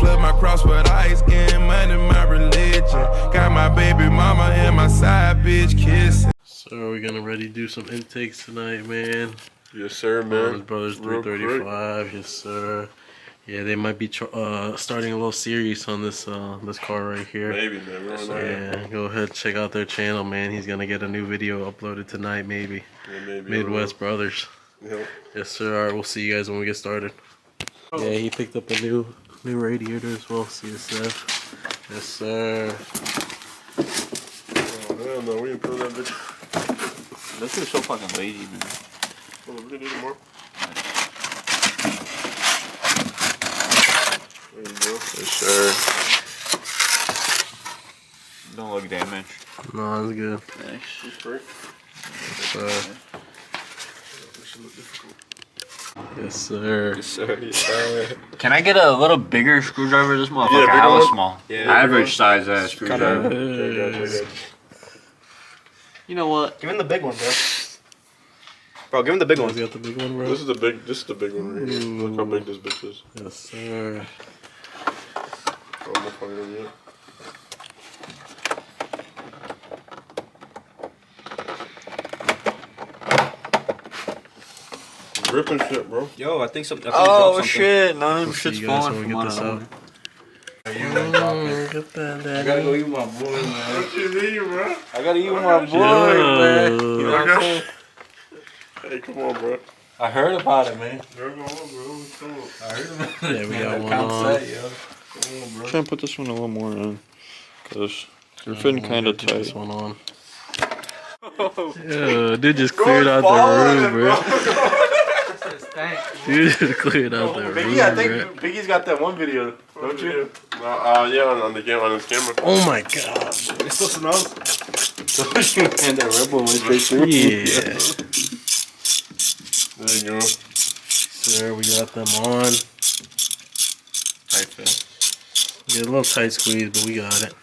club, my cross with ice, getting money, my religion. Got my baby mama and my side bitch kissing. So we're gonna ready do some intakes tonight, man. Yes, sir, man. His brother's 335. Yes, sir. Yeah, they might be starting a little series on this this car right here. Maybe, man. Yeah, go ahead, check out their channel, man. He's gonna get a new video uploaded tonight, maybe. Yeah, maybe. Midwest Brothers. Yep. Yes, sir. All right, we'll see you guys when we get started. Yeah, he picked up a new radiator as well. CSF. Yes, sir. Oh hell no, we didn't put that bitch. This is so fucking lazy, man. Hold on, we need more. There you go. Yes, sir. Don't look damaged. No, it's good. Thanks. It's great. Yes, sir. This should look difficult. Yes, sir. Yes, sir. Yes, sir. Can I get a little bigger screwdriver? This motherfucker Yeah, hella one? small. Yeah, average size screwdriver. You know what? Give him the big one, bro. Bro, give him the big one. You got the big one, bro? This is the big one right here. Look how big this bitch is. Yes, sir. Oh, I'm gonna find it yet. Ripping shit, bro. Yo, I think something. Oh shit! None of them shit's See you guys falling when we from get this out. my Get that, I gotta go eat my boy, man. What you need, bro? I gotta eat my boy, man. You know what I'm saying? Hey, come on, bro. I heard about it, man. Come on, bro. Come on. I heard about it. Yeah, we got one Pound on. set, yo. Come on, bro. Try and put this one a little more in, cause you're fitting kind of Get this tight. one on. Yeah, dude just cleared out the room, bro. Dude just cleared out the room, Biggie, I think Biggie's got that one video, don't you? Yeah, on his camera. Oh my god. It still smells. And that Red Bull went straight through. Yeah. There you go. Sir, we got them on. Tight fit. Get a little tight squeeze, but we got it.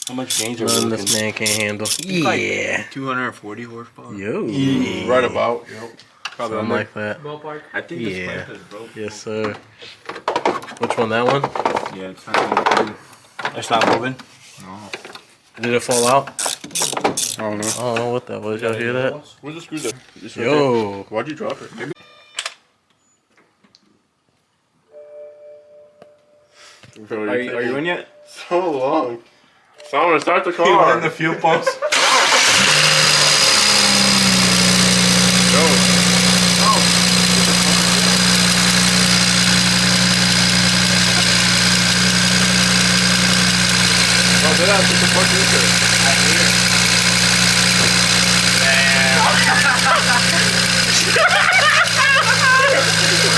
How much gains are Nothing we this man can't handle. Yeah. 240 horsepower. Yo. Right about. Yep. Something like that. Ballpark. I think Yeah. this pipe is broke. Yes, sir. Which one? That one? Yeah, it's not moving. It's not moving? No. Did it fall out? I don't know. I don't know what that was. Y'all hear that? Where's the screwdriver? It's right Yo. there. Why'd you drop it? Are you in yet? So long. Someone start the car. the fuel pumps.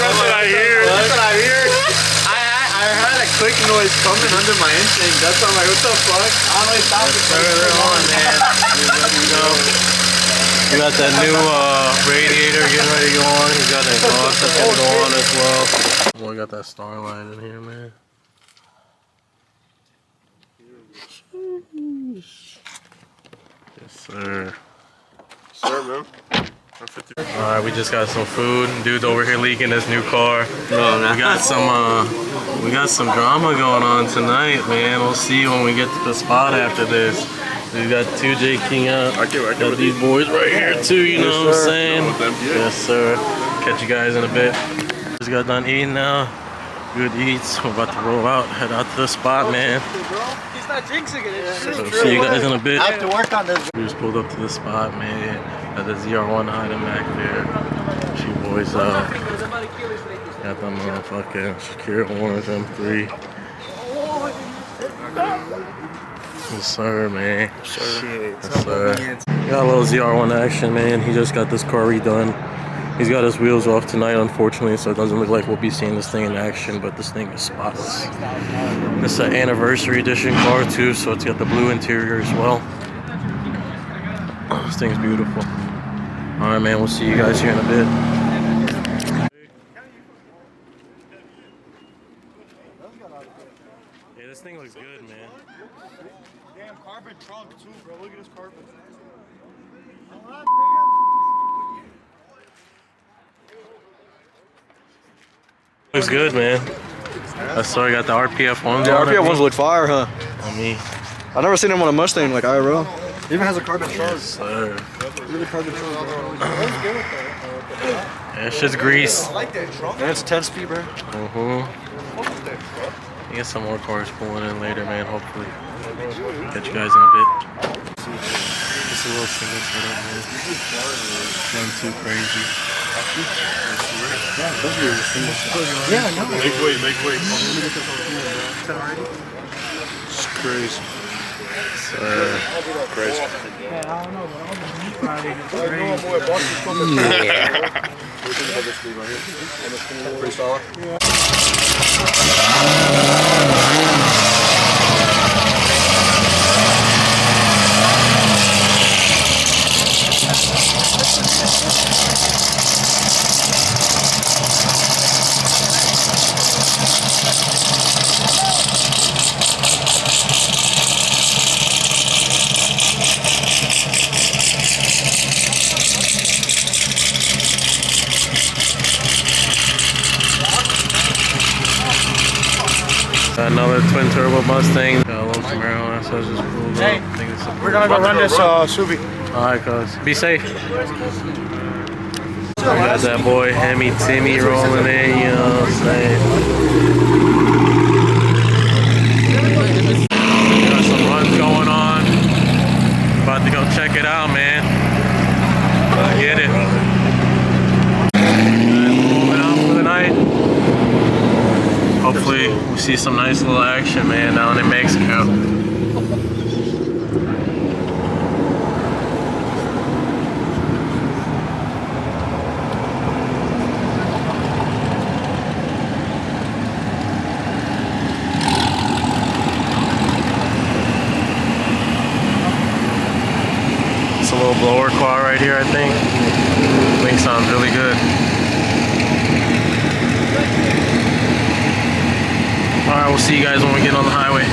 That's what I hear. That's what I hear. I heard a quick noise coming under my intake. That's why I'm like, what the fuck? I don't know. Stop it. They're on, man. We got that new radiator getting ready to go on. He's got an exhaust that's gonna go on as well. Boy, got that Starlight in here, man. Yes, sir. Sir, man. Alright, we just got some food. Dude's over here leaking his new car. We got some drama going on tonight, man. We'll see when we get to the spot after this. We got 2J King out. Got these boys right here too, you know what I'm saying? Yes, sir. Catch you guys in a bit. Just got done eating now. Good eats. We're about to roll out, head out to the spot, man. He's not jinxing it. So see you guys in a bit. I have to work on this. We just pulled up to the spot, man. Got the ZR1 item back there. She boys out. Got them motherfucking secure orange M3. Yes, sir, man. Yes, sir. Got a little ZR1 action, man. He just got this car redone. He's got his wheels off tonight, unfortunately, so it doesn't look like we'll be seeing this thing in action, but this thing is spotless. This is an anniversary edition car, too, so it's got the blue interior as well. This thing's beautiful. Alright, man, we'll see you guys here in a bit. Yeah, this thing looks good, man. Damn carbon trunk too, bro. Look at this carbon. Looks good, man. I saw you got the RPF ones. The on it, RPF ones look fire, huh? on me. I've never seen them on a Mustang like IRL. It even has a carbon trunk. Sir. Really carbon trunk. Yeah, it's just grease. And it's 10-speed, bro. I get some more cars pulling in later, man. Hopefully, catch you guys in a bit. Just a little single setup, man. Nothing too crazy. Yeah, I know. Make way, make way. It's crazy. Crazy. Yeah, I don't know, but all the meat riding is crazy. Pretty solid. Another twin turbo Mustang. Got a little Camaro, so I just pulled up. I think it's We're gonna go run this Subi. Alright, cuz. Be safe. I got that boy Hemi Timmy rolling in, you know what I'm saying? Got some runs going on. About to go check it out, man. Get it. Moving out for the night. Hopefully we see some nice little action, man, down in Mexico. It's a little blower quad right here, I think. Thing sounds really good. Alright, we'll see you guys when we get on the highway.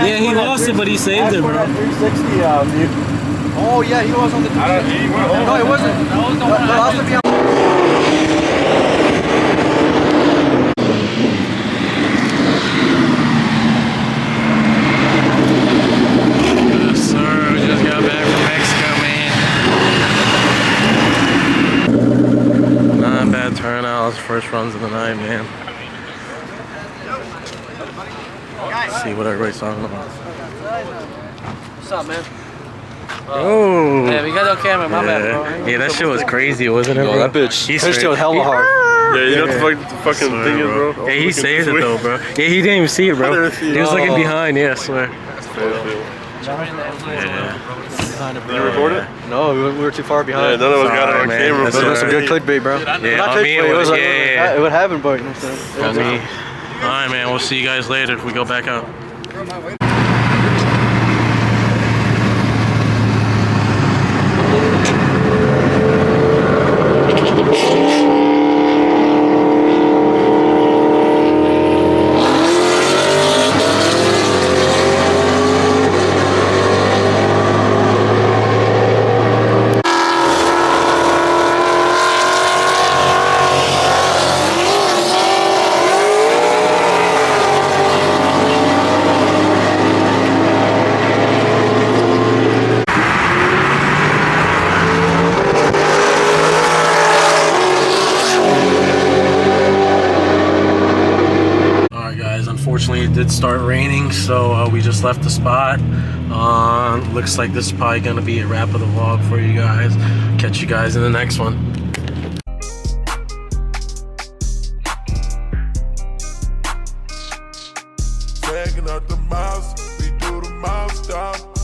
Yeah, he lost it, but he saved it, bro. 360 view. Oh yeah, he was on the. No, it wasn't. That was the one. That was the Yes, sir. We just got back from Mexico, man. Not a bad turnout. It's first runs of the night, man. Let's see what everybody's talking about. What's up, man? Oh. Yeah, we got it on camera, my bad, bro. Yeah, that shit was crazy, wasn't it, bro? that bitch. He's He's still hella hard. Yeah, you know what the fucking thing is, bro? Yeah, he saved it though, bro. Yeah, he didn't even see it, bro. He was looking behind, yeah, I swear. Did you record it? No, we were too far Yeah, behind. none of us got it Sorry, on man. camera. That's but That's some good clickbait, bro. Yeah, Not on me, clickbait, it was, like, yeah. it would happen, but you know what I'm saying? On me. Alright, man, we'll see you guys later if we go back out. did start raining, so we just left the spot. Looks like this is probably gonna be a wrap of the vlog for you guys. Catch you guys in the next one. Tagging out the miles, we do the mile stop.